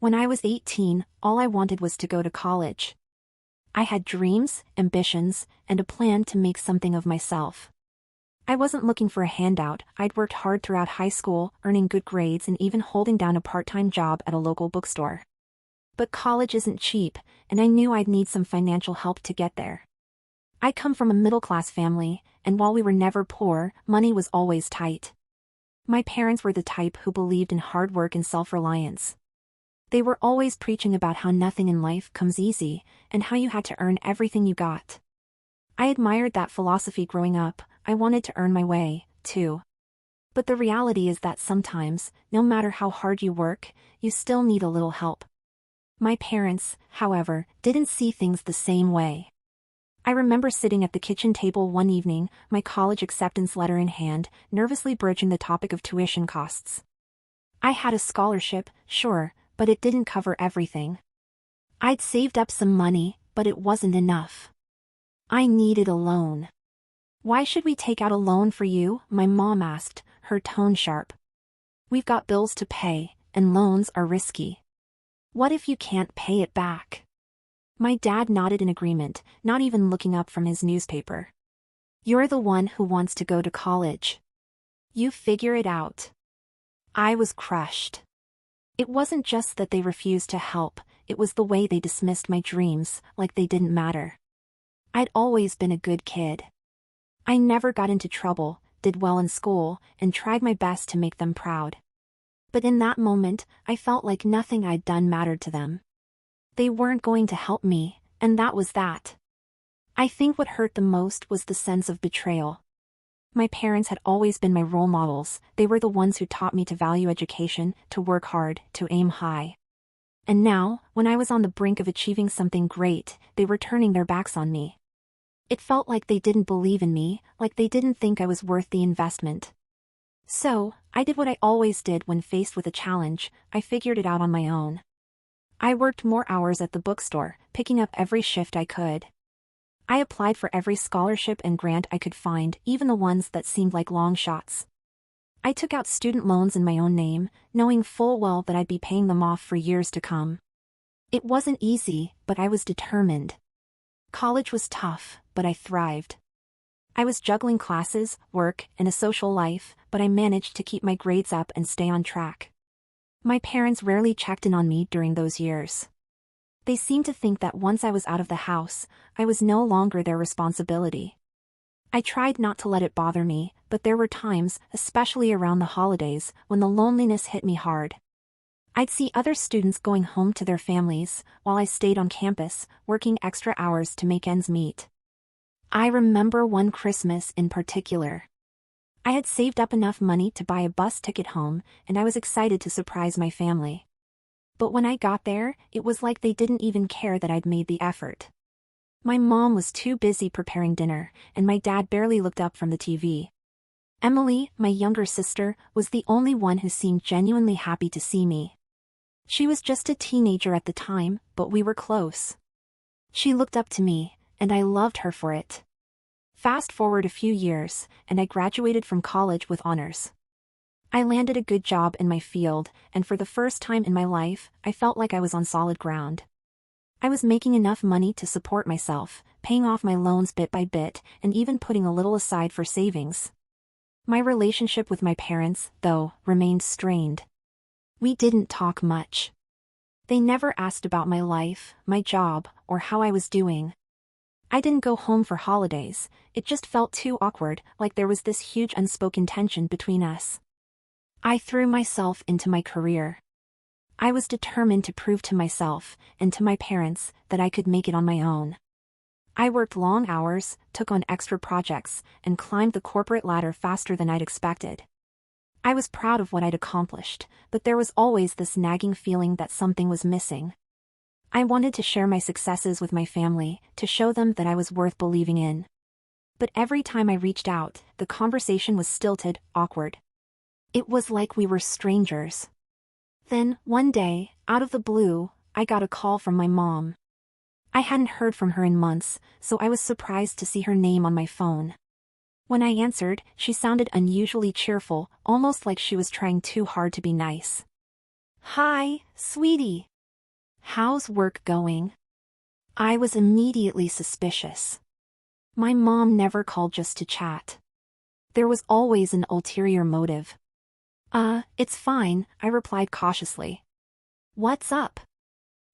When I was 18, all I wanted was to go to college. I had dreams, ambitions, and a plan to make something of myself. I wasn't looking for a handout. I'd worked hard throughout high school, earning good grades and even holding down a part-time job at a local bookstore. But college isn't cheap, and I knew I'd need some financial help to get there. I come from a middle-class family, and while we were never poor, money was always tight. My parents were the type who believed in hard work and self-reliance. They were always preaching about how nothing in life comes easy, and how you had to earn everything you got. I admired that philosophy growing up. I wanted to earn my way, too. But the reality is that sometimes, no matter how hard you work, you still need a little help. My parents, however, didn't see things the same way. I remember sitting at the kitchen table one evening, my college acceptance letter in hand, nervously broaching the topic of tuition costs. I had a scholarship, sure, but it didn't cover everything. I'd saved up some money, but it wasn't enough. I needed a loan. "Why should we take out a loan for you?" my mom asked, her tone sharp. "We've got bills to pay, and loans are risky. What if you can't pay it back?" My dad nodded in agreement, not even looking up from his newspaper. "You're the one who wants to go to college. You figure it out." I was crushed. It wasn't just that they refused to help, it was the way they dismissed my dreams, like they didn't matter. I'd always been a good kid. I never got into trouble, did well in school, and tried my best to make them proud. But in that moment, I felt like nothing I'd done mattered to them. They weren't going to help me, and that was that. I think what hurt the most was the sense of betrayal. My parents had always been my role models. They were the ones who taught me to value education, to work hard, to aim high. And now, when I was on the brink of achieving something great, they were turning their backs on me. It felt like they didn't believe in me, like they didn't think I was worth the investment. So, I did what I always did when faced with a challenge. I figured it out on my own. I worked more hours at the bookstore, picking up every shift I could. I applied for every scholarship and grant I could find, even the ones that seemed like long shots. I took out student loans in my own name, knowing full well that I'd be paying them off for years to come. It wasn't easy, but I was determined. College was tough, but I thrived. I was juggling classes, work, and a social life, but I managed to keep my grades up and stay on track. My parents rarely checked in on me during those years. They seemed to think that once I was out of the house, I was no longer their responsibility. I tried not to let it bother me, but there were times, especially around the holidays, when the loneliness hit me hard. I'd see other students going home to their families, while I stayed on campus, working extra hours to make ends meet. I remember one Christmas in particular. I had saved up enough money to buy a bus ticket home, and I was excited to surprise my family. But when I got there, it was like they didn't even care that I'd made the effort. My mom was too busy preparing dinner, and my dad barely looked up from the TV. Emily, my younger sister, was the only one who seemed genuinely happy to see me. She was just a teenager at the time, but we were close. She looked up to me, and I loved her for it. Fast forward a few years, and I graduated from college with honors. I landed a good job in my field, and for the first time in my life, I felt like I was on solid ground. I was making enough money to support myself, paying off my loans bit by bit, and even putting a little aside for savings. My relationship with my parents, though, remained strained. We didn't talk much. They never asked about my life, my job, or how I was doing. I didn't go home for holidays. It just felt too awkward, like there was this huge unspoken tension between us. I threw myself into my career. I was determined to prove to myself, and to my parents, that I could make it on my own. I worked long hours, took on extra projects, and climbed the corporate ladder faster than I'd expected. I was proud of what I'd accomplished, but there was always this nagging feeling that something was missing. I wanted to share my successes with my family, to show them that I was worth believing in. But every time I reached out, the conversation was stilted, awkward. It was like we were strangers. Then, one day, out of the blue, I got a call from my mom. I hadn't heard from her in months, so I was surprised to see her name on my phone. When I answered, she sounded unusually cheerful, almost like she was trying too hard to be nice. "Hi, sweetie. How's work going? I was immediately suspicious. My mom never called just to chat. There was always an ulterior motive. It's fine, I replied cautiously. What's up?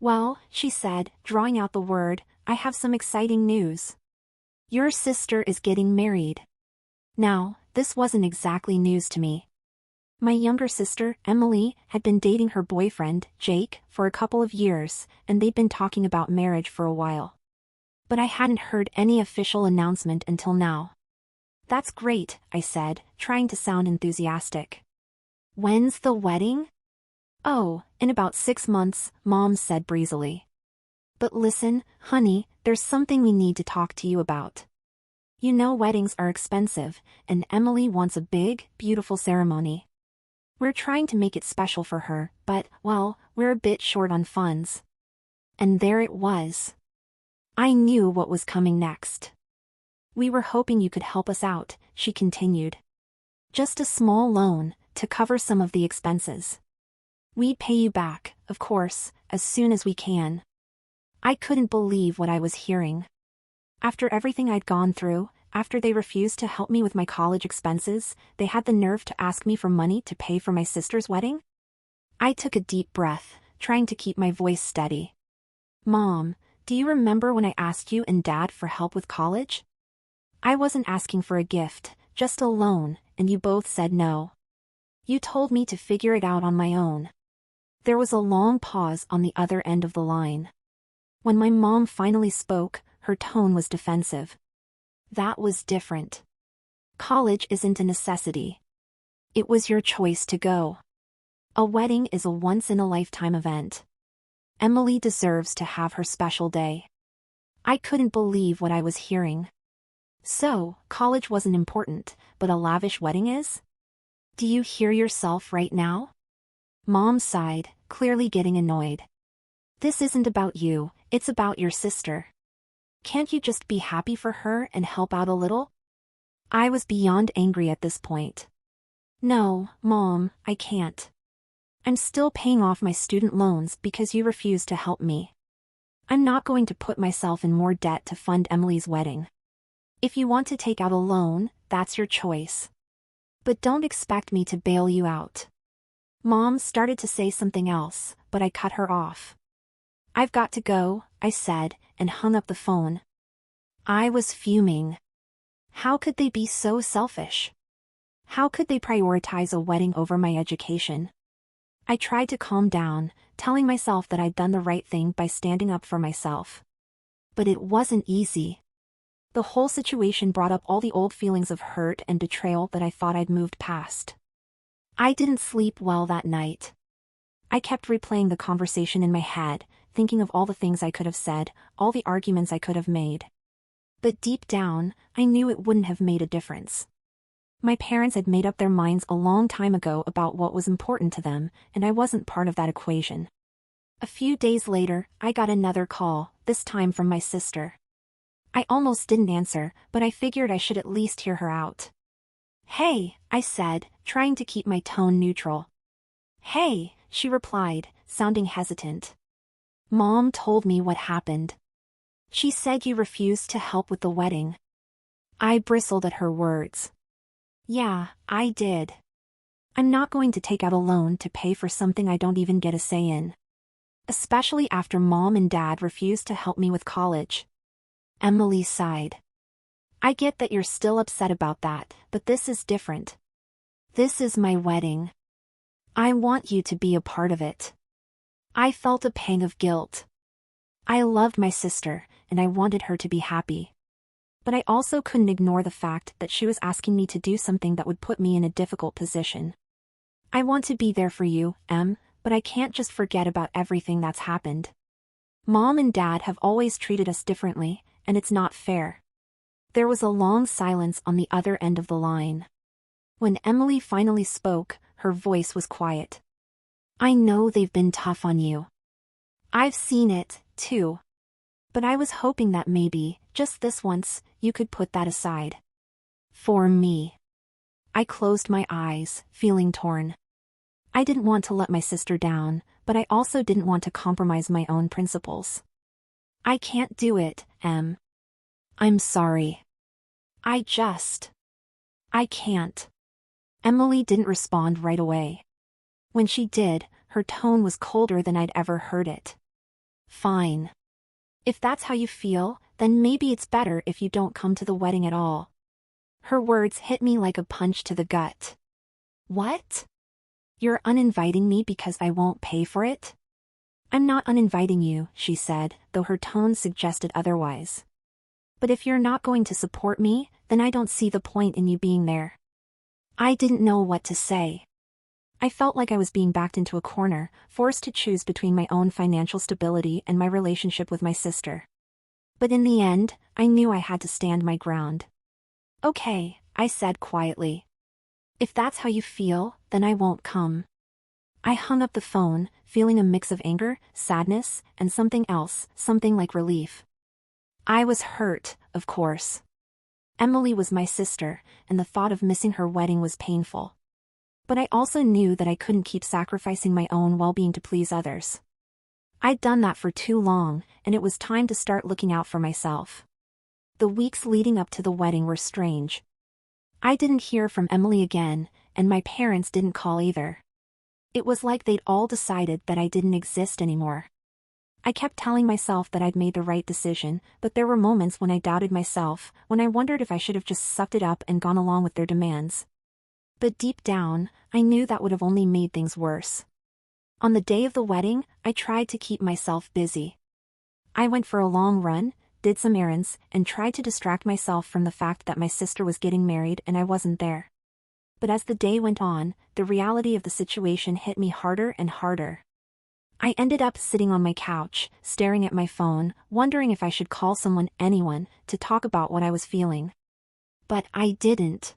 Well, she said, drawing out the word, I have some exciting news. Your sister is getting married. Now, this wasn't exactly news to me. My younger sister, Emily, had been dating her boyfriend, Jake, for a couple of years, and they'd been talking about marriage for a while. But I hadn't heard any official announcement until now. That's great, I said, trying to sound enthusiastic. When's the wedding? Oh, in about 6 months, Mom said breezily. But listen, honey, there's something we need to talk to you about. You know weddings are expensive, and Emily wants a big, beautiful ceremony. We're trying to make it special for her, but, well, we're a bit short on funds. And there it was. I knew what was coming next. We were hoping you could help us out, she continued. Just a small loan, to cover some of the expenses. We'd pay you back, of course, as soon as we can. I couldn't believe what I was hearing. After everything I'd gone through, after they refused to help me with my college expenses, they had the nerve to ask me for money to pay for my sister's wedding? I took a deep breath, trying to keep my voice steady. Mom, do you remember when I asked you and Dad for help with college? I wasn't asking for a gift, just a loan, and you both said no. You told me to figure it out on my own. There was a long pause on the other end of the line. When my mom finally spoke, her tone was defensive. That was different. College isn't a necessity. It was your choice to go. A wedding is a once-in-a-lifetime event. Emily deserves to have her special day. I couldn't believe what I was hearing. So, college wasn't important, but a lavish wedding is? Do you hear yourself right now? Mom sighed, clearly getting annoyed. This isn't about you, it's about your sister. Can't you just be happy for her and help out a little? I was beyond angry at this point. No, Mom, I can't. I'm still paying off my student loans because you refused to help me. I'm not going to put myself in more debt to fund Emily's wedding. If you want to take out a loan, that's your choice. But don't expect me to bail you out. Mom started to say something else, but I cut her off. I've got to go, I said, and hung up the phone. I was fuming. How could they be so selfish? How could they prioritize a wedding over my education? I tried to calm down, telling myself that I'd done the right thing by standing up for myself. But it wasn't easy. The whole situation brought up all the old feelings of hurt and betrayal that I thought I'd moved past. I didn't sleep well that night. I kept replaying the conversation in my head, thinking of all the things I could have said, all the arguments I could have made. But deep down, I knew it wouldn't have made a difference. My parents had made up their minds a long time ago about what was important to them, and I wasn't part of that equation. A few days later, I got another call, this time from my sister. I almost didn't answer, but I figured I should at least hear her out. Hey, I said, trying to keep my tone neutral. Hey, she replied, sounding hesitant. Mom told me what happened. She said you refused to help with the wedding. I bristled at her words. Yeah, I did. I'm not going to take out a loan to pay for something I don't even get a say in. Especially after Mom and Dad refused to help me with college. Emily sighed. I get that you're still upset about that, but this is different. This is my wedding. I want you to be a part of it. I felt a pang of guilt. I loved my sister, and I wanted her to be happy. But I also couldn't ignore the fact that she was asking me to do something that would put me in a difficult position. I want to be there for you, Em, but I can't just forget about everything that's happened. Mom and Dad have always treated us differently, and it's not fair. There was a long silence on the other end of the line. When Emily finally spoke, her voice was quiet. I know they've been tough on you. I've seen it, too. But I was hoping that maybe, just this once, you could put that aside. For me. I closed my eyes, feeling torn. I didn't want to let my sister down, but I also didn't want to compromise my own principles. I can't do it, Em. I'm sorry. I can't. Emily didn't respond right away. When she did, her tone was colder than I'd ever heard it. Fine. If that's how you feel, then maybe it's better if you don't come to the wedding at all. Her words hit me like a punch to the gut. What? You're uninviting me because I won't pay for it? I'm not uninviting you, she said, though her tone suggested otherwise. But if you're not going to support me, then I don't see the point in you being there. I didn't know what to say. I felt like I was being backed into a corner, forced to choose between my own financial stability and my relationship with my sister. But in the end, I knew I had to stand my ground. Okay, I said quietly. If that's how you feel, then I won't come. I hung up the phone, feeling a mix of anger, sadness, and something else, something like relief. I was hurt, of course. Emily was my sister, and the thought of missing her wedding was painful. But I also knew that I couldn't keep sacrificing my own well-being to please others. I'd done that for too long, and it was time to start looking out for myself. The weeks leading up to the wedding were strange. I didn't hear from Emily again, and my parents didn't call either. It was like they'd all decided that I didn't exist anymore. I kept telling myself that I'd made the right decision, but there were moments when I doubted myself, when I wondered if I should have just sucked it up and gone along with their demands. But deep down, I knew that would have only made things worse. On the day of the wedding, I tried to keep myself busy. I went for a long run, did some errands, and tried to distract myself from the fact that my sister was getting married and I wasn't there. But as the day went on, the reality of the situation hit me harder and harder. I ended up sitting on my couch, staring at my phone, wondering if I should call anyone, to talk about what I was feeling. But I didn't.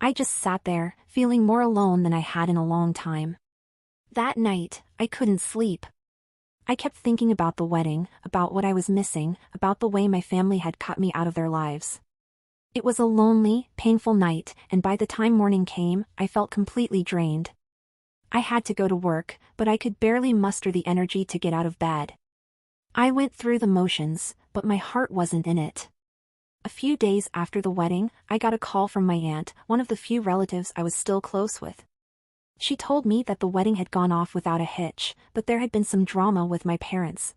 I just sat there, feeling more alone than I had in a long time. That night, I couldn't sleep. I kept thinking about the wedding, about what I was missing, about the way my family had cut me out of their lives. It was a lonely, painful night, and by the time morning came, I felt completely drained. I had to go to work, but I could barely muster the energy to get out of bed. I went through the motions, but my heart wasn't in it. A few days after the wedding, I got a call from my aunt, one of the few relatives I was still close with. She told me that the wedding had gone off without a hitch, but there had been some drama with my parents.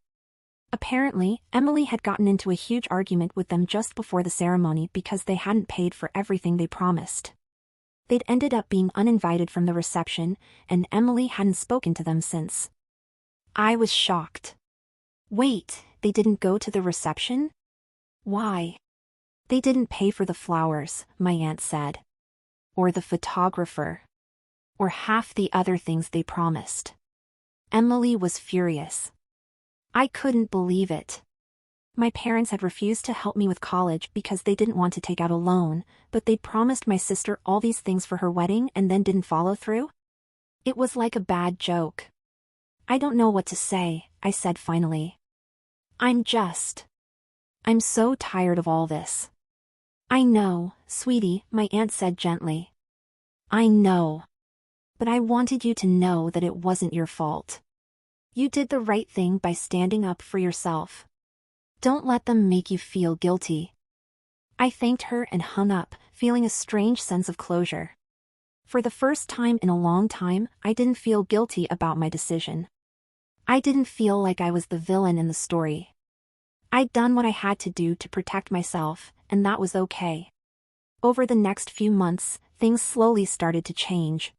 Apparently, Emily had gotten into a huge argument with them just before the ceremony because they hadn't paid for everything they promised. They'd ended up being uninvited from the reception, and Emily hadn't spoken to them since. I was shocked. Wait, they didn't go to the reception? Why? They didn't pay for the flowers, my aunt said. Or the photographer. Or half the other things they promised. Emily was furious. I couldn't believe it. My parents had refused to help me with college because they didn't want to take out a loan, but they'd promised my sister all these things for her wedding and then didn't follow through? It was like a bad joke. I don't know what to say, I said finally. I'm so tired of all this. I know, sweetie, my aunt said gently. I know. But I wanted you to know that it wasn't your fault. You did the right thing by standing up for yourself. Don't let them make you feel guilty. I thanked her and hung up, feeling a strange sense of closure. For the first time in a long time, I didn't feel guilty about my decision. I didn't feel like I was the villain in the story. I'd done what I had to do to protect myself, and that was okay. Over the next few months, things slowly started to change.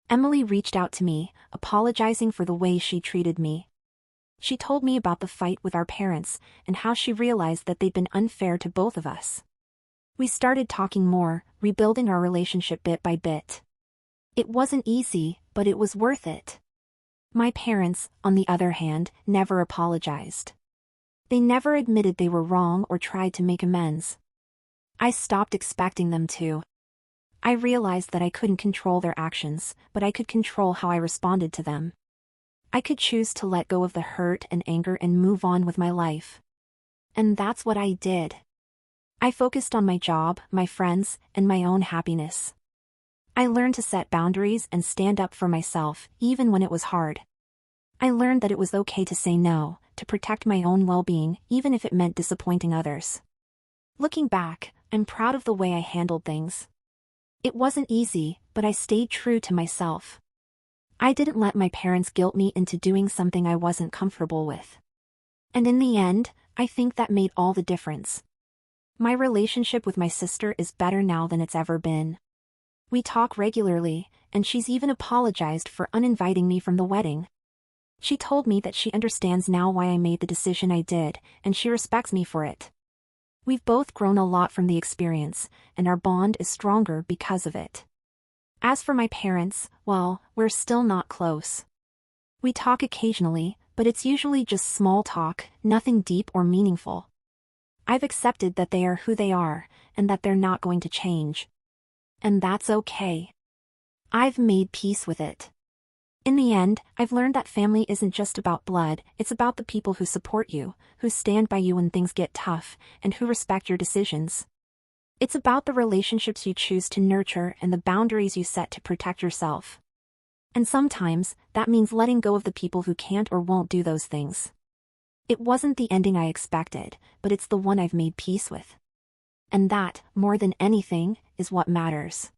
Emily reached out to me, apologizing for the way she treated me. She told me about the fight with our parents, and how she realized that they'd been unfair to both of us. We started talking more, rebuilding our relationship bit by bit. It wasn't easy, but it was worth it. My parents, on the other hand, never apologized. They never admitted they were wrong or tried to make amends. I stopped expecting them to. I realized that I couldn't control their actions, but I could control how I responded to them. I could choose to let go of the hurt and anger and move on with my life. And that's what I did. I focused on my job, my friends, and my own happiness. I learned to set boundaries and stand up for myself, even when it was hard. I learned that it was okay to say no, to protect my own well-being, even if it meant disappointing others. Looking back, I'm proud of the way I handled things. It wasn't easy, but I stayed true to myself. I didn't let my parents guilt me into doing something I wasn't comfortable with. And in the end, I think that made all the difference. My relationship with my sister is better now than it's ever been. We talk regularly, and she's even apologized for uninviting me from the wedding. She told me that she understands now why I made the decision I did, and she respects me for it. We've both grown a lot from the experience, and our bond is stronger because of it. As for my parents, well, we're still not close. We talk occasionally, but it's usually just small talk, nothing deep or meaningful. I've accepted that they are who they are, and that they're not going to change. And that's okay. I've made peace with it. In the end, I've learned that family isn't just about blood, it's about the people who support you, who stand by you when things get tough, and who respect your decisions. It's about the relationships you choose to nurture and the boundaries you set to protect yourself. And sometimes, that means letting go of the people who can't or won't do those things. It wasn't the ending I expected, but it's the one I've made peace with. And that, more than anything, is what matters.